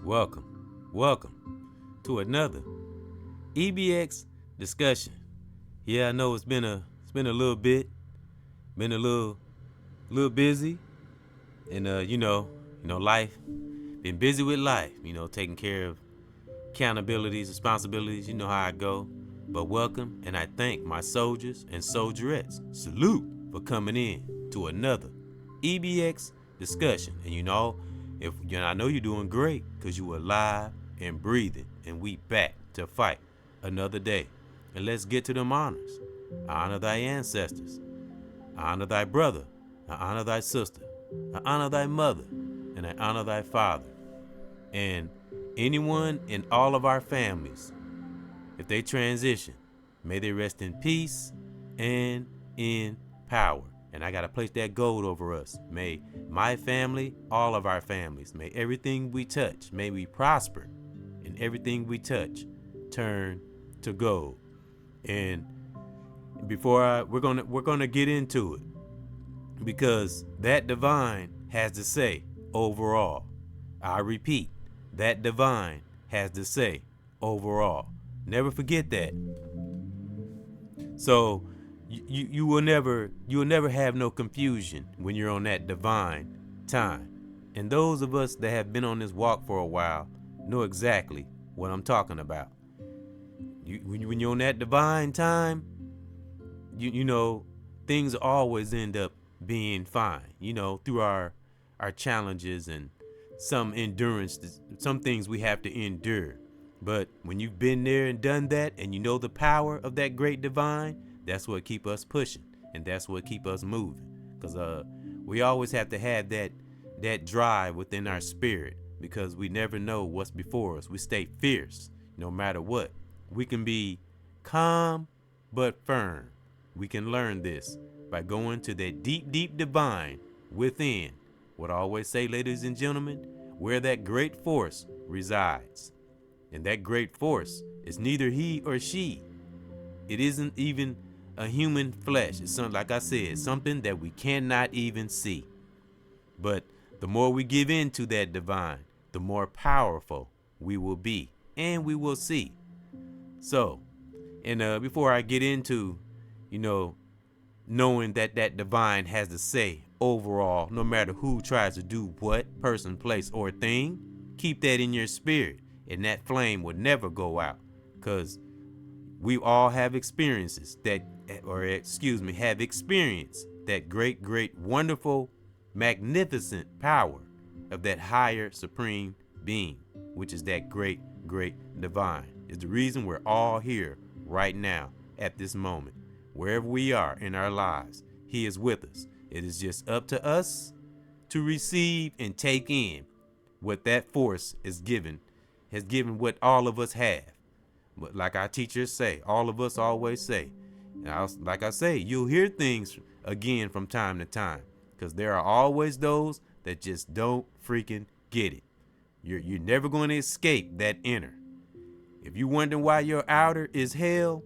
welcome to another EBX discussion. Yeah, I know it's been a little bit, been a little busy, and life, been busy with life. Taking care of accountabilities, responsibilities. You know how I go. But welcome, and I thank my soldiers and soldierettes. Salute for coming in to another EBX discussion. And I know you're doing great because you alive and breathing, and we back to fight another day. And let's get to them honors. I honor thy ancestors. I honor thy brother. I honor thy sister. I honor thy mother, and I honor thy father. And anyone in all of our families, if they transition, may they rest in peace and in power. And I got to place that gold over us. May my family, all of our families, may everything we touch, may we prosper, and everything we touch turn to gold. And we're gonna get into it, because that divine has to say overall. I repeat, that divine has to say overall. Never forget that. So you will never have no confusion when you're on that divine time. And those of us that have been on this walk for a while know exactly what I'm talking about. When you're on that divine time, things always end up being fine. Through our challenges and some endurance, some things we have to endure. But when you've been there and done that, and you know the power of that great divine, that's what keep us pushing, and that's what keep us moving. Because we always have to have that drive within our spirit, because we never know what's before us. We stay fierce no matter what. We can be calm but firm. We can learn this by going to that deep, deep divine within. What I always say, ladies and gentlemen, where that great force resides. And that great force is neither he or she. It isn't even a human flesh. It's something, like I said, something that we cannot even see. But the more we give in to that divine, the more powerful we will be, and we will see. So, and before I get into, knowing that divine has to say overall, no matter who tries to do what, person, place, or thing, keep that in your spirit. And that flame would never go out, because we all have experienced that great, great, wonderful, magnificent power of that higher supreme being, which is that great, great divine. Is the reason we're all here right now at this moment. Wherever we are in our lives, he is with us. It is just up to us to receive and take in what that force has given what all of us have. But like our teachers say, all of us always say, like I say, you'll hear things again from time to time, because there are always those that just don't freaking get it. You're never going to escape that inner. If you wondering why your outer is hell,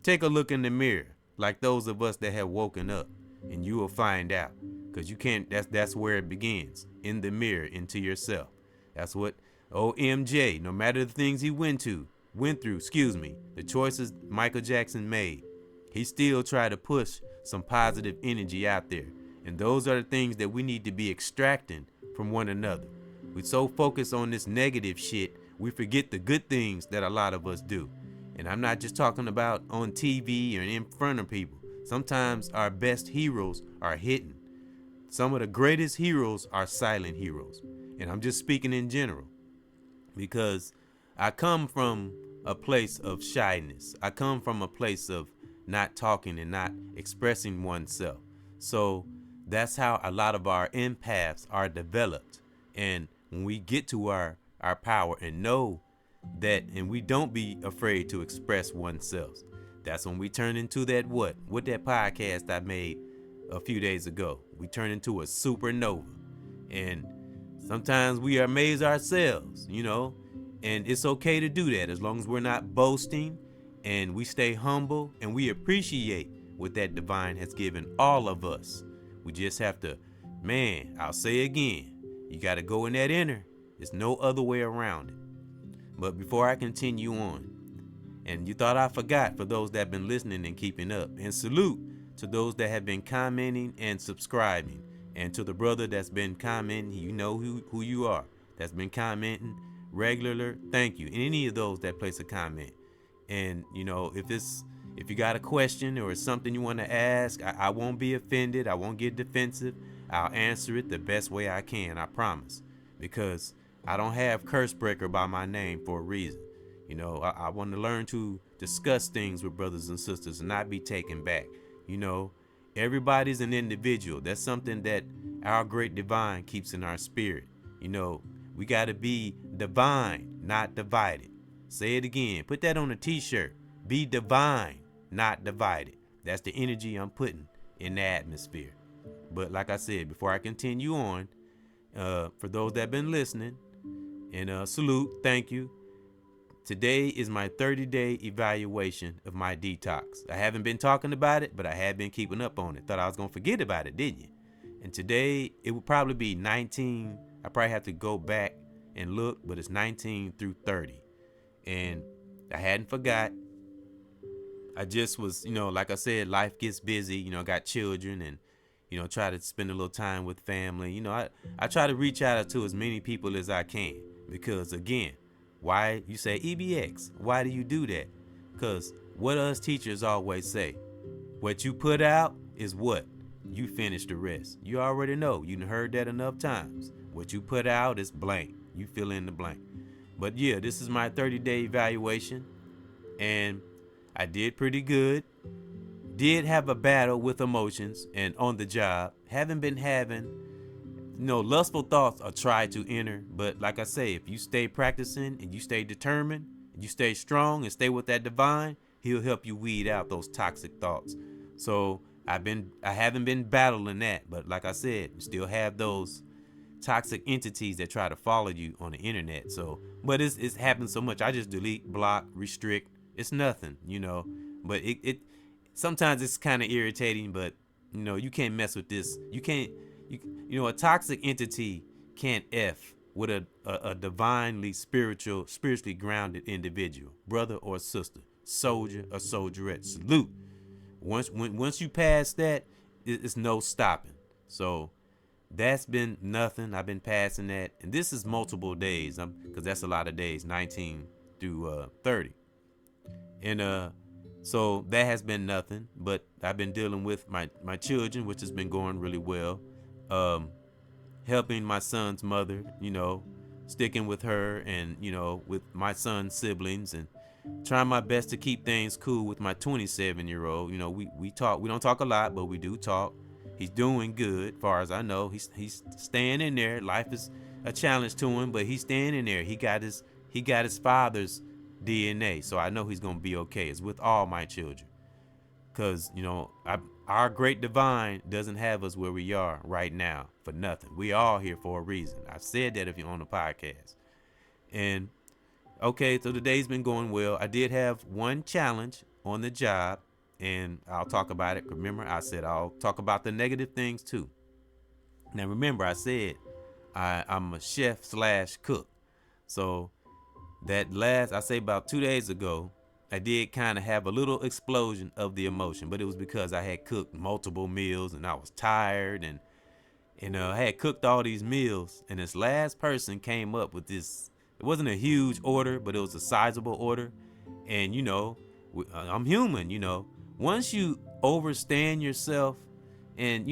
take a look in the mirror, like those of us that have woken up, and you will find out. Because you can't. That's where it begins, in the mirror, into yourself. That's what OMJ, no matter the things he went through, the choices Michael Jackson made, he still tried to push some positive energy out there. And those are the things that we need to be extracting from one another. We so focus on this negative shit, we forget the good things that a lot of us do. And I'm not just talking about on TV or in front of people. Sometimes our best heroes are hidden. Some of the greatest heroes are silent heroes. And I'm just speaking in general, because I come from a place of shyness. I come from a place of not talking and not expressing oneself. So that's how a lot of our empaths are developed. And when we get to our power and know that, and we don't be afraid to express oneself, that's when we turn into that what that podcast I made a few days ago. We turn into a supernova. And sometimes we amaze ourselves, and it's okay to do that as long as we're not boasting, and we stay humble, and we appreciate what that divine has given all of us. We just have to, I'll say again, you got to go in that inner There's no other way around it. But before I continue on, and you thought I forgot, for those that have been listening and keeping up, and salute to those that have been commenting and subscribing, and to the brother that's been commenting, you know who you are, that's been commenting regular, thank you. And any of those that place a comment. And if you got a question or something you want to ask, I won't be offended. I won't get defensive. I'll answer it the best way I can, I promise. Because I don't have curse breaker by my name for a reason. I want to learn to discuss things with brothers and sisters and not be taken back. Everybody's an individual. That's something that our great divine keeps in our spirit. We got to be divine, not divided. Say it again. Put that on a t-shirt. Be divine, not divided. That's the energy I'm putting in the atmosphere. But like I said, before I continue on, for those that have been listening, and salute, thank you. Today is my 30-day evaluation of my detox. I haven't been talking about it, but I have been keeping up on it. Thought I was going to forget about it, didn't you? And today, it would probably be 19. I probably have to go back and look, but it's 19 through 30. And I hadn't forgot. I just was, like I said, life gets busy. I got children and, try to spend a little time with family. I try to reach out to as many people as I can because, again, why you say EBX? Why do you do that? Because what us teachers always say, what you put out is what you finish the rest. You already know. You heard that enough times. What you put out is blank. You fill in the blank. But yeah, this is my 30-day evaluation, and I did pretty good. Did have a battle with emotions and on the job. Haven't been having lustful thoughts are tried to enter, but like I say, if you stay practicing and you stay determined, and you stay strong and stay with that divine, he'll help you weed out those toxic thoughts. So I haven't been battling that, but like I said, you still have those toxic entities that try to follow you on the internet. So, but it's happened so much. I just delete, block, restrict. It's nothing, but it sometimes it's kind of irritating, but you can't mess with this. You can't. A toxic entity can't F with a divinely spiritually grounded individual, brother or sister, soldier or soldierette. Salute. Once you pass that, it's no stopping. So that's been nothing. I've been passing that, and this is multiple days, because that's a lot of days, 19 through 30, and so that has been nothing. But I've been dealing with my children, which has been going really well. Helping my son's mother, sticking with her and, with my son's siblings, and trying my best to keep things cool with my 27-year-old. We talk. We don't talk a lot, but we do talk. He's doing good, far as I know. He's staying in there. Life is a challenge to him, but he's staying in there. He got his father's DNA, so I know he's gonna be okay. It's with all my children, because our great divine doesn't have us where we are right now for nothing. We all here for a reason. I've said that if you're on the podcast. And okay, so the day's been going well. I did have one challenge on the job, and I'll talk about it. Remember, I said I'll talk about the negative things too. Now remember, I said I'm a chef / cook. So I say about 2 days ago, I did kind of have a little explosion of the emotion, but it was because I had cooked multiple meals and I was tired, and I had cooked all these meals, and this last person came up with this. It wasn't a huge order, but it was a sizable order. And I'm human. Once you overstand yourself, and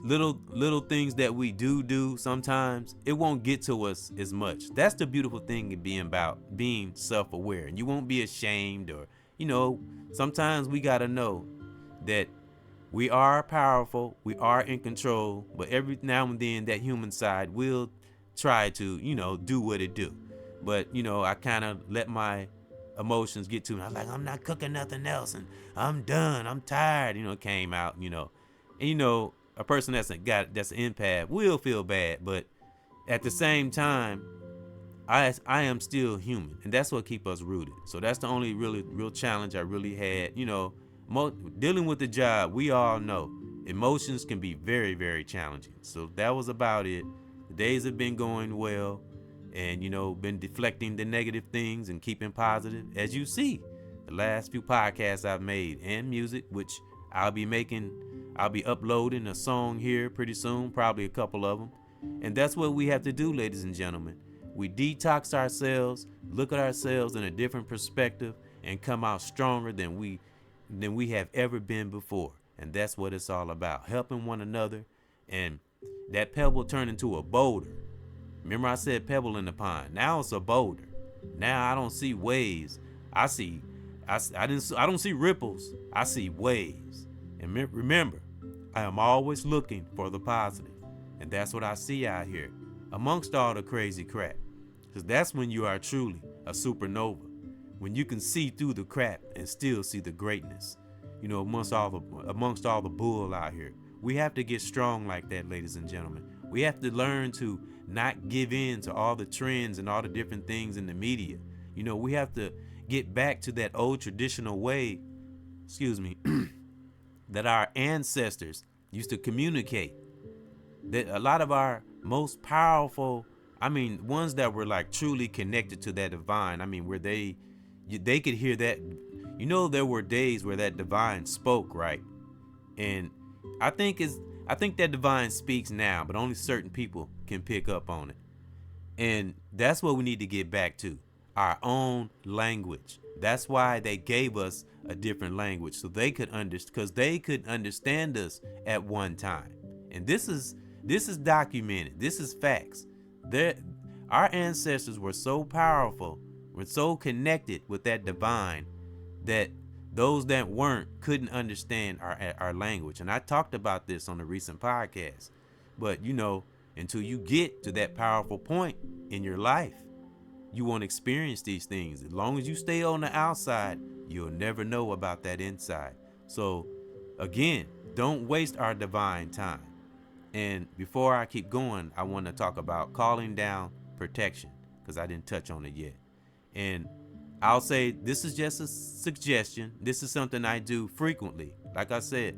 little things that we do sometimes, it won't get to us as much. That's the beautiful thing of being self-aware, and you won't be ashamed, or sometimes we gotta know that we are powerful, we are in control, but every now and then that human side will try to do what it do. But I kind of let my emotions get to me. I'm like, I'm not cooking nothing else, and I'm done, I'm tired. It came out. And a person that's an empath will feel bad, but at the same time, I am still human, and that's what keeps us rooted. So that's the only real challenge I really had. Dealing with the job, we all know emotions can be very, very challenging. So that was about it. The days have been going well, and been deflecting the negative things and keeping positive. As you see, the last few podcasts I've made and music, which I'll be making, I'll be uploading a song here pretty soon, probably a couple of them. And that's what we have to do, ladies and gentlemen. We detox ourselves, look at ourselves in a different perspective, and come out stronger than we have ever been before. And that's what it's all about, helping one another. And that pebble turned into a boulder. Remember I said pebble in the pond. Now it's a boulder. Now I don't see waves. I don't see ripples. I see waves. And remember, I am always looking for the positive. And that's what I see out here amongst all the crazy crap. Because that's when you are truly a supernova. When you can see through the crap and still see the greatness. Amongst all the bull out here. We have to get strong like that, ladies and gentlemen. We have to learn to not give in to all the trends and all the different things in the media. We have to get back to that old traditional way, that our ancestors used to communicate. That a lot of our most powerful, ones that were like truly connected to that divine, where they could hear that. There were days where that divine spoke, right? And I think that divine speaks now, but only certain people can pick up on it. And that's what we need to get back to, our own language. That's why they gave us a different language, so they could understand us at one time. And this is documented. This is facts. Our ancestors were so powerful, were so connected with that divine, that those that weren't couldn't understand our language. And I talked about this on a recent podcast. But until you get to that powerful point in your life, you won't experience these things. As long as you stay on the outside, you'll never know about that inside. So again, don't waste our divine time. And before I keep going, I want to talk about calling down protection, because I didn't touch on it yet. And I'll say this is just a suggestion. This is something I do frequently. Like I said,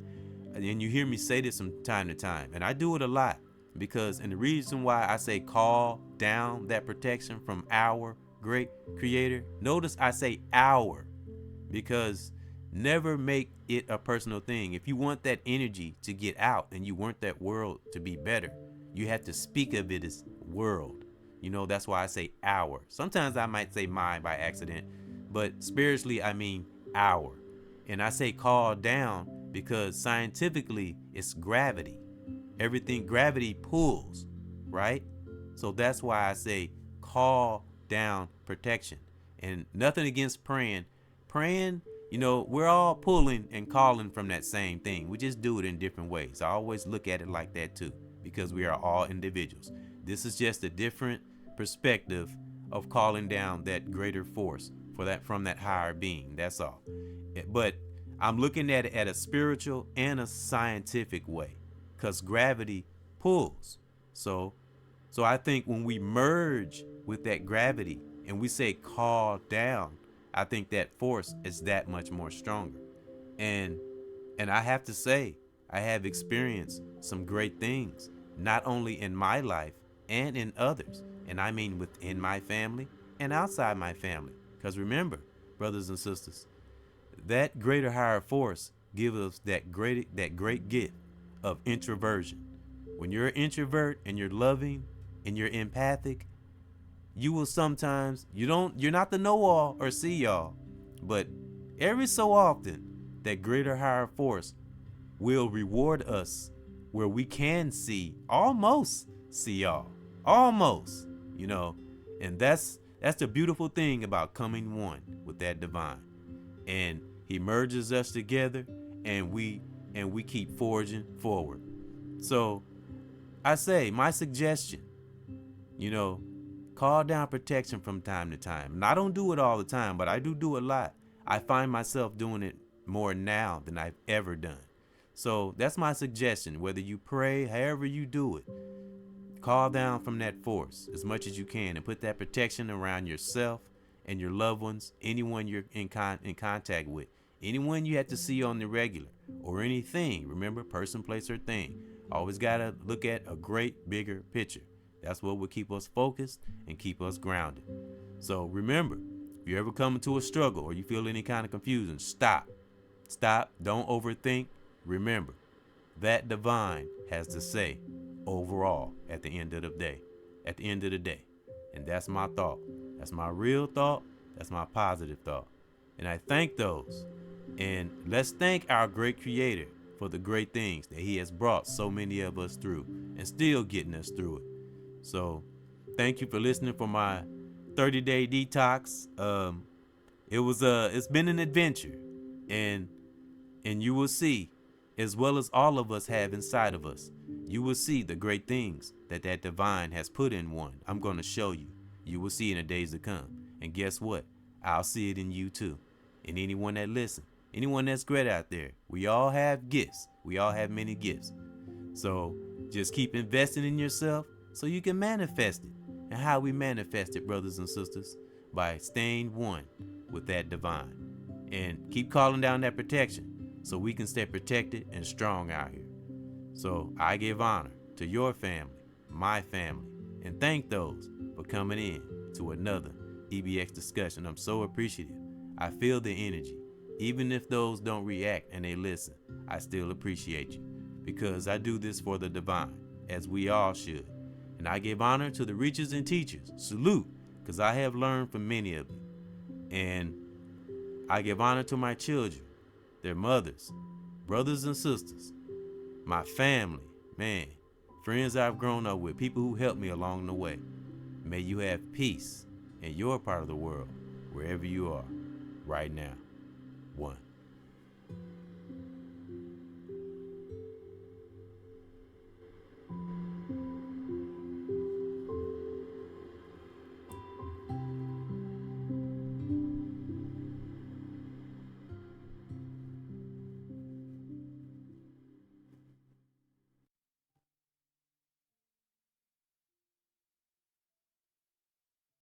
and you hear me say this from time to time, and I do it a lot and the reason why I say call down that protection from our great creator. Notice I say our, because never make it a personal thing. If you want that energy to get out and you want that world to be better, you have to speak of it as world. That's why I say our. Sometimes I might say mine by accident, but spiritually I mean our. And I say call down because scientifically it's gravity. Gravity pulls, right? So that's why I say call down protection. And nothing against praying. We're all pulling and calling from that same thing. We just do it in different ways. I always look at it like that too, because we are all individuals. This is just a different perspective of calling down that greater force from that higher being. That's all. But I'm looking at it at a spiritual and a scientific way, because gravity pulls. So I think when we merge with that gravity and we say call down, I think that force is that much more stronger. And I have to say, I have experienced some great things, not only in my life and in others. And I mean within my family and outside my family. Because remember, brothers and sisters, that greater higher force gives us that great gift of introversion. When you're an introvert and you're loving and you're empathic, you will sometimes, you're not the know-all or see-all, but every so often, that greater higher force will reward us where we can almost see all. Almost, and that's the beautiful thing about coming one with that divine. And he merges us together, and we keep forging forward. So I say, my suggestion, call down protection from time to time. And I don't do it all the time, but I do a lot. I find myself doing it more now than I've ever done. So that's my suggestion. Whether you pray, however you do it, call down from that force as much as you can and put that protection around yourself and your loved ones, anyone you're in contact with, anyone you have to see on the regular, or anything. Remember, person, place, or thing. Always got to look at a great bigger picture. That's what will keep us focused and keep us grounded. So remember, if you ever come into a struggle or you feel any kind of confusion, stop. Stop. Don't overthink. Remember, that divine has to say overall at the end of the day. At the end of the day. And that's my thought. That's my real thought. That's my positive thought. And I thank those. And let's thank our great creator for the great things that he has brought so many of us through and still getting us through it. So thank you for listening for my 30-day detox. It's been an adventure, and you will see, as well as all of us have inside of us, you will see the great things that divine has put in one. I'm going to show you. You will see in the days to come. And guess what? I'll see it in you too. And anyone that listens, anyone that's great out there, we all have gifts. We all have many gifts. So just keep investing in yourself so you can manifest it. And how we manifest it, brothers and sisters, by staying one with that divine. And keep calling down that protection so we can stay protected and strong out here. So I give honor to your family, my family, and thank those for coming in to another EBX discussion. I'm so appreciative. I feel the energy. Even if those don't react and they listen, I still appreciate you because I do this for the divine, as we all should. And I give honor to the reachers and teachers. Salute, because I have learned from many of you. And I give honor to my children, their mothers, brothers and sisters, my family, man, friends I've grown up with, people who helped me along the way. May you have peace in your part of the world, wherever you are, right now. One.